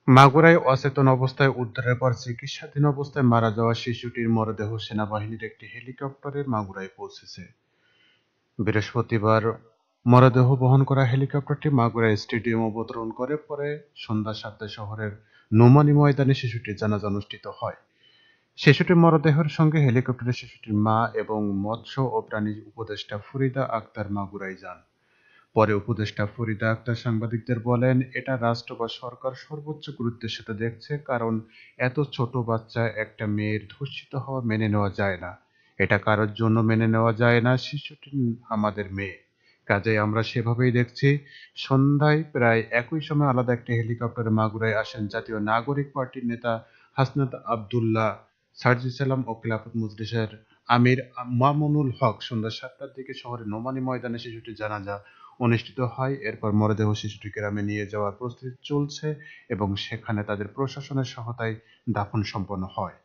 মাগুরায় অচেতন অবস্থায় উদ্ধারের পর চিকিৎসাধীন অবস্থায় মারা যাওয়া শিশুটির মরদেহ সেনাবাহিনীর একটি হেলিকপ্টারে মাগুরায় পৌঁছেছে। বৃহস্পতিবার মরদেহ বহন করা হেলিকপ্টারটি মাগুরা স্টেডিয়াম অবতরণ করে। পরে সন্ধ্যা ৭টায় শহরের নোমানী ময়দানে শিশুটির জানাজা অনুষ্ঠিত হয়। শিশুটির মরদেহের সঙ্গে হেলিকপ্টারে শিশুটির মা এবং মৎস্য ও প্রাণী উপদেষ্টা ফরিদা আক্তার মাগুরায় যান। পরে উপদেষ্টা ফরিদা আক্তার সাংবাদিকদের বলেন, এটা রাষ্ট্র বা সরকার সর্বোচ্চ গুরুত্বের সাথে দেখছে, কারণ এত ছোট বাচ্চা একটা মেয়ের ধর্ষিত হওয়া মেনে নেওয়া যায় না। এটা কারোর জন্য মেনে নেওয়া যায় না। শিশুটি আমাদের মেয়ে, কাজেই আমরা সেভাবেই দেখছি। সন্ধ্যায় প্রায় একই সময় আলাদা একটা হেলিকপ্টারে মাগুরায় আসেন জাতীয় নাগরিক পার্টির নেতা হাসনাত আবদুল্লাহ, সার্জিস আলম ও খেলাফত মজলিসের আমির মামুনুল হক। সন্ধ্যা ৭টার দিকে শহরের নোমানী ময়দানে শিশুটির জানাজা অনুষ্ঠিত হয়। এরপর মরদেহ শিশুটি গ্রামে নিয়ে যাওয়ার প্রস্তুতি চলছে এবং সেখানে তাদের প্রশাসনের সহায়তায় দাফন সম্পন্ন হয়।